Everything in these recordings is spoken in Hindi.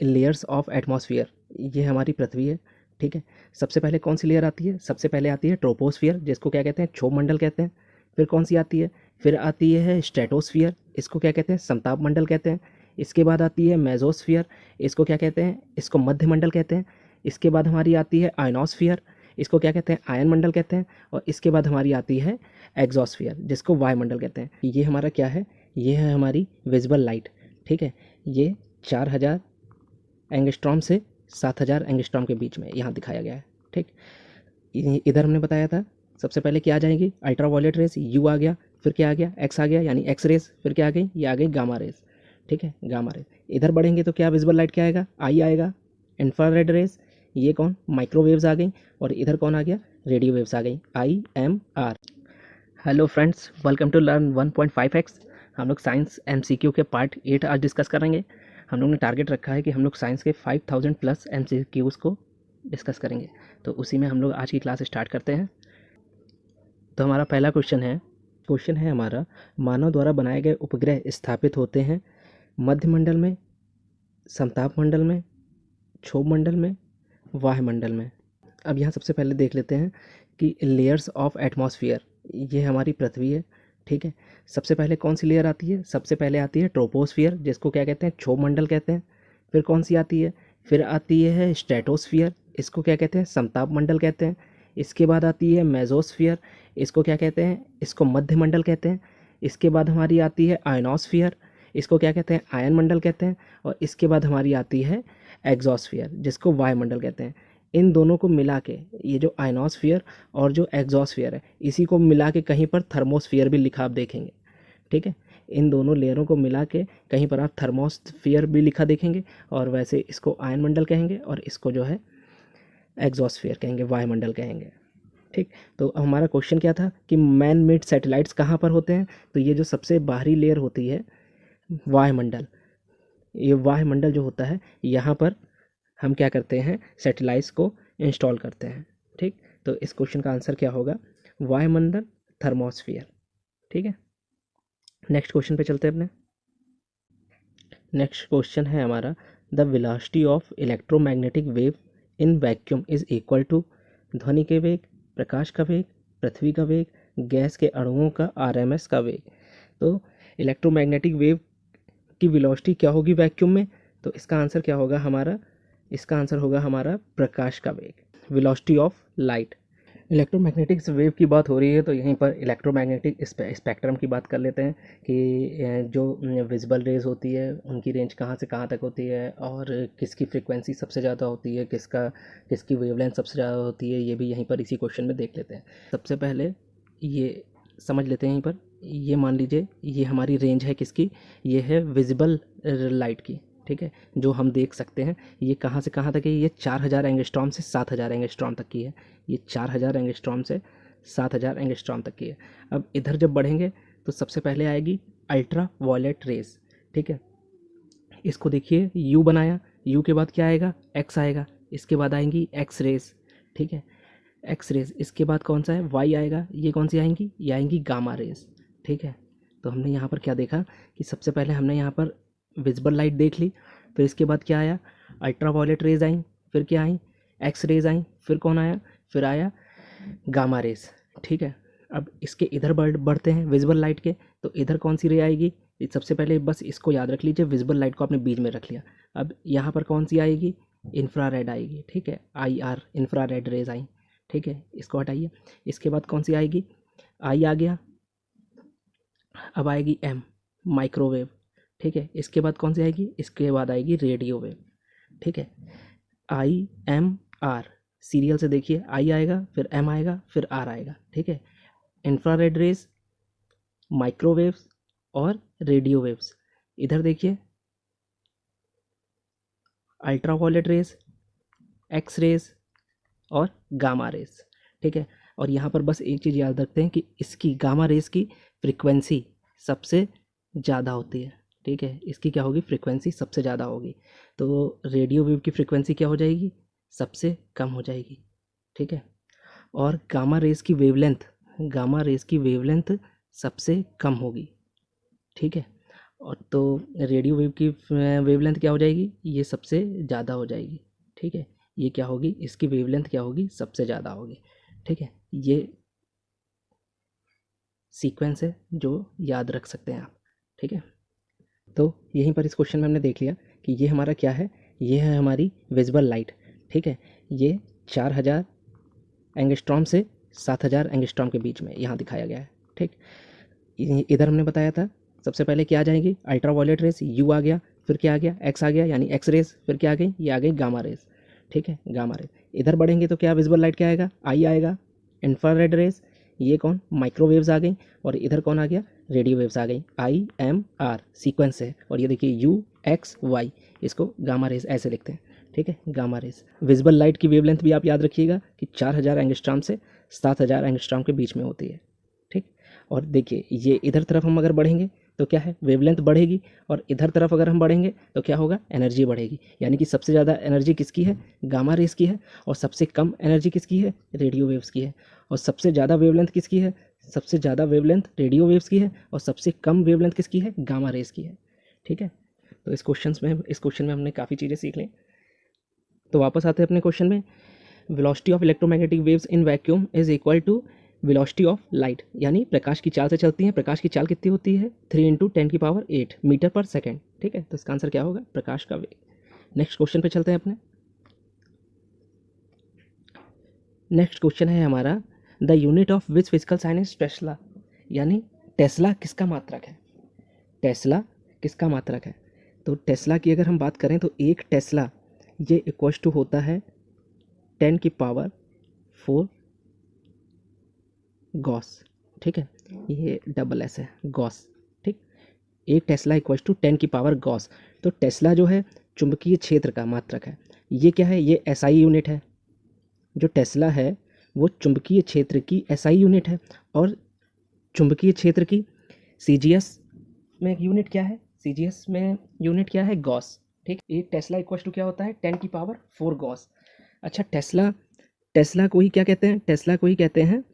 लेयर्स ऑफ एटमॉस्फेयर, ये हमारी पृथ्वी है। ठीक है, सबसे पहले कौन सी लेयर आती है? सबसे पहले आती है ट्रोपोस्फियर, जिसको क्या कहते हैं? क्षोभ मंडल कहते हैं। फिर कौन सी आती है? फिर आती है स्ट्रेटोस्फियर, इसको क्या कहते हैं? समताप मंडल कहते हैं। इसके बाद आती है मेसोस्फियर, इसको क्या कहते हैं? इसको मध्य मंडल कहते हैं। इसके बाद हमारी आती है आयनोस्फियर, इसको क्या कहते हैं? आयन मंडल कहते हैं। और इसके बाद हमारी आती है एग्जोस्फियर, जिसको वायुमंडल कहते हैं। ये हमारा क्या है? ये है हमारी विजिबल लाइट। ठीक है, ये 4000 एंगस्ट्रॉम से 7000 एंगस्ट्रॉम के बीच में यहाँ दिखाया गया है। ठीक, इधर हमने बताया था सबसे पहले क्या आ जाएगी? अल्ट्रावायलेट रेस, यू आ गया। फिर क्या आ गया? एक्स आ गया, यानी एक्स रेस। फिर क्या आ गई? ये आ गई गामा रेस। ठीक है, गामा रेस। इधर बढ़ेंगे तो क्या विजिबल लाइट क्या आएगा? आई आएगा। इंफ्रारेड रेस, ये कौन? माइक्रोवेव्स आ गई। और इधर कौन आ गया? रेडियो वेव्स आ गई, IMR। Hello friends, welcome to learn 1.5x। हम लोग साइंस MCQ के पार्ट 8 आज डिस्कस करेंगे। हम लोग ने टारगेट रखा है कि हम लोग साइंस के 5000 प्लस MCQs को डिस्कस करेंगे, तो उसी में हम लोग आज की क्लास स्टार्ट करते हैं। तो हमारा पहला क्वेश्चन है हमारा, मानव द्वारा बनाए गए उपग्रह स्थापित होते हैं मध्य मंडल में, समताप मंडल में, क्षोभ मंडल में, वायुमंडल में। अब यहाँ सबसे पहले देख लेते हैं कि लेयर्स ऑफ एटमॉस्फेयर, ये हमारी पृथ्वी है। ठीक है, सबसे पहले कौन सी लेयर आती है? सबसे पहले आती है ट्रोपोस्फियर, जिसको क्या कहते हैं? क्षोभ मंडल कहते हैं। फिर कौन सी आती है? फिर आती है स्ट्रेटोस्फियर, इसको क्या कहते हैं? समताप मंडल कहते हैं। इसके बाद आती है मेसोस्फियर, इसको क्या कहते हैं? इसको मध्य मंडल कहते हैं। इसके बाद हमारी आती है आयनोस्फियर, इसको क्या कहते हैं? आयन मंडल कहते हैं। और इसके बाद हमारी आती है एग्जोस्फियर, जिसको वायुमंडल कहते हैं। इन दोनों को मिला के, ये जो आयनोस्फियर और जो एग्जोस्फियर है, इसी को मिला के कहीं पर थर्मोस्फियर भी लिखा आप देखेंगे। ठीक है, इन दोनों लेयरों को मिला के कहीं पर आप थर्मोस्फियर भी लिखा देखेंगे, और वैसे इसको आयन मंडल कहेंगे और इसको जो है एग्जोस्फियर कहेंगे, वायुमंडल कहेंगे। ठीक, तो हमारा क्वेश्चन क्या था कि मैन मेड सैटेलाइट्स कहाँ पर होते हैं? तो ये जो सबसे बाहरी लेयर होती है वायुमंडल, ये वायुमंडल जो होता है, यहाँ पर हम क्या करते हैं? सैटेलाइट्स को इंस्टॉल करते हैं। ठीक, तो इस क्वेश्चन का आंसर क्या होगा? वायुमंडल, थर्मोस्फियर। ठीक है, नेक्स्ट क्वेश्चन पे चलते हैं अपने। नेक्स्ट क्वेश्चन है हमारा, the velocity of electromagnetic wave in vacuum is equal to, ध्वनि के वेग, प्रकाश का वेग, पृथ्वी का वेग, गैस के अणुओं का RMS का वेग। तो इलेक्ट्रोमैग्नेटिक वेव की वेलोसिटी क्या होगी वैक्यूम में? तो इसका आंसर क्या होगा हमारा? इसका आंसर होगा हमारा प्रकाश का वेग, velocity of light. Electromagnetic wave की बात हो रही है, तो यहीं पर इलेक्ट्रोमैग्नेटिक स्पेक्ट्रम की बात कर लेते हैं कि जो विजिबल रेज होती है उनकी रेंज कहाँ से कहाँ तक होती है, और किसकी फ्रीक्वेंसी सबसे ज़्यादा होती है, किसकी वेवलेंथ सबसे ज़्यादा होती है, ये भी यहीं पर इसी क्वेश्चन में देख लेते हैं। सबसे पहले ये समझ लेते हैं, यहीं पर ये मान लीजिए ये हमारी रेंज है किसकी? ये है विजिबल लाइट की। ठीक है, जो हम देख सकते हैं, ये कहाँ से कहाँ तक है? ये 4000 एंगस्ट्रॉम से 7000 एंगस्ट्रॉम तक की है। ये 4000 एंगस्ट्रॉम से 7000 एंगस्ट्रॉम तक की है। अब इधर जब बढ़ेंगे तो सबसे पहले आएगी अल्ट्रा वायलेट रेस। ठीक है, इसको देखिए यू बनाया, यू के बाद क्या आएगा? एक्स आएगा। इसके बाद आएंगी एक्स रेस। ठीक है, एक्स रेस। इसके बाद कौन सा है? वाई आएगा। ये कौन सी आएंगी? ये आएंगी गामा रेस। ठीक है, तो हमने यहाँ पर क्या देखा कि सबसे पहले हमने यहाँ पर विजिबल लाइट देख ली, फिर इसके बाद क्या आया? अल्ट्रा वायलेट रेज आई, फिर क्या आई? एक्स रेज आई, फिर कौन आया? फिर आया गामा रेस। ठीक है, अब इसके इधर बढ़ते हैं विजिबल लाइट के, तो इधर कौन सी रे आएगी? सबसे पहले बस इसको याद रख लीजिए, विजिबल लाइट को आपने बीच में रख लिया। अब यहाँ पर कौन सी आएगी? इंफ्रारेड आएगी। ठीक है, IR, इंफ्रारेड रेज आई। ठीक है, इसको हटाइए। इसके बाद कौन सी आएगी? आई आ गया। अब आएगी M, माइक्रोवेव। ठीक है, इसके बाद कौन सी आएगी? इसके बाद आएगी रेडियो वेव। ठीक है, IMR, सीरियल से देखिए, आई आएगा, फिर M आएगा, फिर R आएगा। ठीक है, इंफ्रारेड रेज, माइक्रोवेव्स और रेडियो वेव्स। इधर देखिए अल्ट्रावायलेट रेज, एक्स रेज और गामा रेज। ठीक है, और यहाँ पर बस एक चीज़ याद रखते हैं कि इसकी गामा रेज की फ्रिक्वेंसी सबसे ज़्यादा होती है। ठीक है, इसकी क्या होगी? फ्रिक्वेंसी सबसे ज़्यादा होगी। तो रेडियो वेव की फ्रिक्वेंसी क्या हो जाएगी? सबसे कम हो जाएगी। ठीक है, और गामा रेज की वेवलेंथ सबसे कम होगी। ठीक है, और तो रेडियो वेव की वेवलेंथ क्या हो जाएगी, ये सबसे ज़्यादा हो जाएगी, ठीक है। ये क्या होगी, इसकी वेवलेंथ क्या होगी, सबसे ज़्यादा होगी, ठीक है। ये सीक्वेंस है जो याद रख सकते हैं आप, ठीक है। तो यहीं पर इस क्वेश्चन में हमने देख लिया कि ये हमारा क्या है, ये है हमारी विजिबल लाइट, ठीक है। ये 4000 एंगस्ट्रॉम से 7000 एंगस्ट्रॉम के बीच में यहाँ दिखाया गया है, ठीक। इधर हमने बताया था सबसे पहले क्या आ जाएगी, अल्ट्रा वायलेट रेस, यू आ गया, फिर क्या आ गया, एक्स आ गया यानी एक्स रेस, फिर क्या आ गई, ये आ गई गामा रेस, ठीक है, गामा रेस। इधर बढ़ेंगे तो क्या विजिबल लाइट क्या आएगा, आई आएगा, इंफ्रारेड रेस, ये कौन, माइक्रोवेव्स आ गई, और इधर कौन आ गया, रेडियो वेव्स आ गई, आई एम आर सीक्वेंस है, और ये देखिए यू एक्स वाई, इसको गामा रेस ऐसे लिखते हैं, ठीक है, गामा रेस। विजिबल लाइट की वेवलेंथ भी आप याद रखिएगा कि 4000 एंगस्ट्रॉम से 7000 एंगस्ट्रॉम के बीच में होती है, ठीक। और देखिए ये इधर तरफ हम अगर बढ़ेंगे तो क्या है, वेवलेंथ बढ़ेगी, और इधर तरफ अगर हम बढ़ेंगे तो क्या होगा, एनर्जी बढ़ेगी, यानी कि सबसे ज़्यादा एनर्जी किसकी है, गामा रेस की है, और सबसे कम एनर्जी किसकी है, रेडियो वेव्स की है, और सबसे ज़्यादा वेवलेंथ किसकी है, सबसे ज़्यादा वेवलेंथ रेडियो वेव्स की है, और सबसे कम वेवलेंथ किसकी है, गामा रेस की है, ठीक है। तो इस क्वेश्चन में हमने काफ़ी चीज़ें सीख ली। तो वापस आते हैं अपने क्वेश्चन में, velocity of electromagnetic waves in vacuum is equal to velocity of light, यानी प्रकाश की चाल से चलती हैं, प्रकाश की चाल कितनी होती है, 3 × 10⁸ मीटर पर सेकेंड, ठीक है। तो इसका आंसर क्या होगा, प्रकाश का वेग। नेक्स्ट क्वेश्चन पे चलते हैं अपने। नेक्स्ट क्वेश्चन है हमारा, the unit of which physical sign is tesla, यानी टेस्ला किसका मात्रक है, टेस्ला किसका मात्रक है। तो टेस्ला की अगर हम बात करें तो एक टेस्ला ये इक्वल टू होता है 10⁴ गॉस, ठीक है, ये डबल एस है, गॉस, ठीक। एक टेस्ला इक्वल टू 10⁻ गॉस। तो टेस्ला जो है चुंबकीय क्षेत्र का मात्रक है, ये क्या है, ये एसआई यूनिट है, जो टेस्ला है वो चुंबकीय क्षेत्र की एसआई यूनिट है, और चुंबकीय क्षेत्र की सीजीएस में यूनिट क्या है, सीजीएस में यूनिट क्या है, गॉस, ठीक। एक टेस्ला इक्वल टू क्या होता है, 10⁴ गॉस। अच्छा, टेस्ला को ही क्या कहते हैं, टेस्ला को ही कहते हैं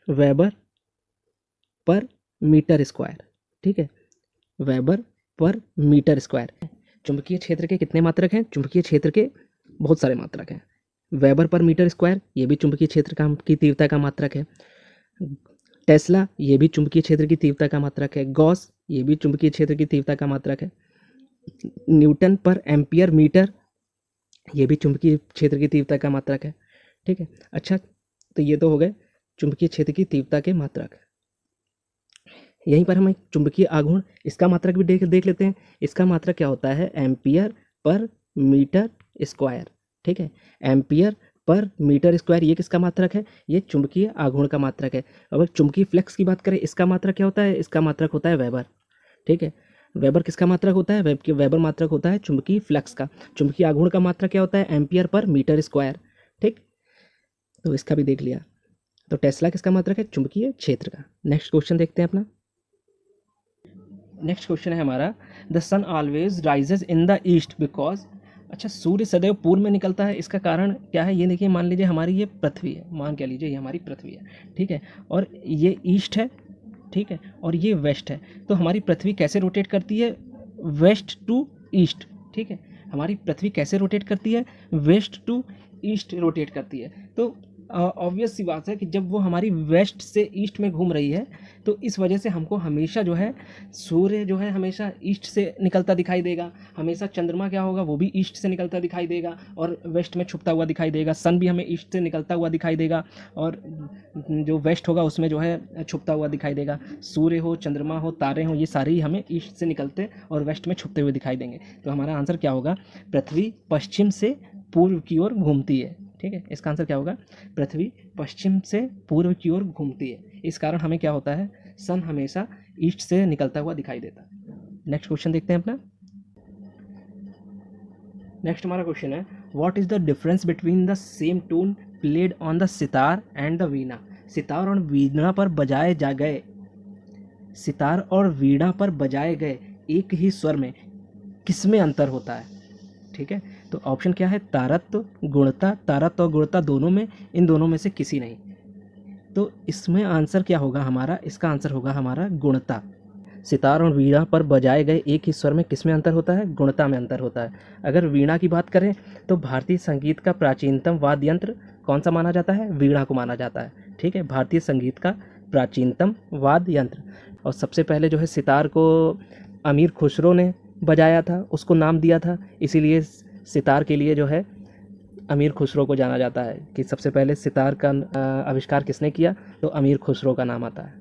वेबर पर मीटर स्क्वायर, ठीक है, वेबर पर मीटर स्क्वायर। चुंबकीय क्षेत्र के कितने मात्रक हैं, चुंबकीय क्षेत्र के बहुत सारे मात्रक हैं। वेबर पर मीटर स्क्वायर ये भी चुंबकीय क्षेत्र की तीव्रता का मात्रक है, टेस्ला ये भी चुंबकीय क्षेत्र की तीव्रता का मात्रक है, गॉस ये भी चुंबकीय क्षेत्र की तीव्रता का मात्रक है, न्यूटन पर एम्पियर मीटर ये भी चुंबकीय क्षेत्र की तीव्रता का मात्रक है, ठीक है। अच्छा, तो ये तो हो गए चुंबकीय क्षेत्र की तीव्रता के मात्रक। यहीं पर हम एक चुंबकीय आघूर्ण, इसका मात्रक भी देख लेते हैं। इसका मात्रक क्या होता है, एम्पियर पर मीटर स्क्वायर, ठीक है, एम्पियर पर मीटर स्क्वायर, ये किसका मात्रक है, ये चुंबकीय आघूर्ण का मात्रक है। अगर चुंबकीय फ्लक्स की बात करें, इसका मात्रक क्या होता है, इसका मात्रक होता है वेबर, ठीक है। वेबर किसका मात्रक होता है, वेबर मात्रक होता है चुंबकीय फ्लक्स का। चुंबकीय आघूर्ण का मात्रक क्या होता है, एम्पियर पर मीटर स्क्वायर, ठीक। तो इसका भी देख लिया। तो टेस्ला किसका मात्रक है, चुंबकीय क्षेत्र का। नेक्स्ट क्वेश्चन देखते हैं अपना। नेक्स्ट क्वेश्चन है हमारा, the sun always rises in the east because, अच्छा, सूर्य सदैव पूर्व में निकलता है, इसका कारण क्या है, ये देखिए, मान लीजिए हमारी ये पृथ्वी है, मान क्या लीजिए ये हमारी पृथ्वी है, ठीक है, और ये ईस्ट है, ठीक है, और ये वेस्ट है। तो हमारी पृथ्वी कैसे रोटेट करती है, वेस्ट टू ईस्ट, ठीक है, हमारी पृथ्वी कैसे रोटेट करती है, वेस्ट टू ईस्ट रोटेट करती है। तो ऑब्वियस सी बात है कि जब वो हमारी वेस्ट से ईस्ट में घूम रही है, तो इस वजह से हमको हमेशा जो है सूर्य जो है हमेशा ईस्ट से निकलता दिखाई देगा, हमेशा चंद्रमा क्या होगा, वो भी ईस्ट से निकलता दिखाई देगा और वेस्ट में छुपता हुआ दिखाई देगा, सन भी हमें ईस्ट से निकलता हुआ दिखाई देगा और जो वेस्ट होगा उसमें जो है छुपता हुआ दिखाई देगा। सूर्य हो, चंद्रमा हो, तारे हो, ये सारे ही हमें ईस्ट से निकलते और वेस्ट में छुपते हुए दिखाई देंगे। तो हमारा आंसर क्या होगा, पृथ्वी पश्चिम से पूर्व की ओर घूमती है, ठीक है, इसका आंसर क्या होगा, पृथ्वी पश्चिम से पूर्व की ओर घूमती है, इस कारण हमें क्या होता है, सन हमेशा ईस्ट से निकलता हुआ दिखाई देता है। नेक्स्ट क्वेश्चन देखते हैं अपना। नेक्स्ट हमारा क्वेश्चन है, what is the difference between the same tune played on the sitar and the veena. सितार और वीणा पर बजाए जा गए, सितार और वीणा पर बजाए गए एक ही स्वर में किसमें अंतर होता है, ठीक है। तो ऑप्शन क्या है, तारत्व, गुणता, तारत्व और गुणता दोनों में, इन दोनों में से किसी नहीं। तो इसमें आंसर क्या होगा हमारा, इसका आंसर होगा हमारा गुणता। सितार और वीणा पर बजाए गए एक ही स्वर में किस में अंतर होता है? गुणता में अंतर होता है। अगर वीणा की बात करें तो भारतीय संगीत का प्राचीनतम वाद्य यंत्र कौन सा माना जाता है? वीणा को माना जाता है। ठीक है, भारतीय संगीत का प्राचीनतम वाद्य यंत्र। और सबसे पहले जो है सितार को अमीर खुसरो ने बजाया था, उसको नाम दिया था, इसीलिए सितार के लिए जो है अमीर खुसरो को जाना जाता है कि सबसे पहले सितार का आविष्कार किसने किया, तो अमीर खुसरो का नाम आता है।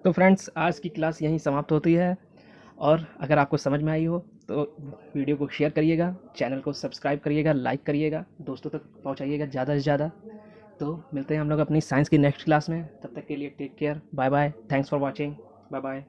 तो फ्रेंड्स, आज की क्लास यहीं समाप्त होती है, और अगर आपको समझ में आई हो तो वीडियो को शेयर करिएगा, चैनल को सब्सक्राइब करिएगा, लाइक करिएगा, दोस्तों तक पहुंचाइएगा ज़्यादा से ज़्यादा। तो मिलते हैं हम लोग अपनी साइंस की नेक्स्ट क्लास में, तब तक के लिए take care, bye bye, thanks for watching, bye bye.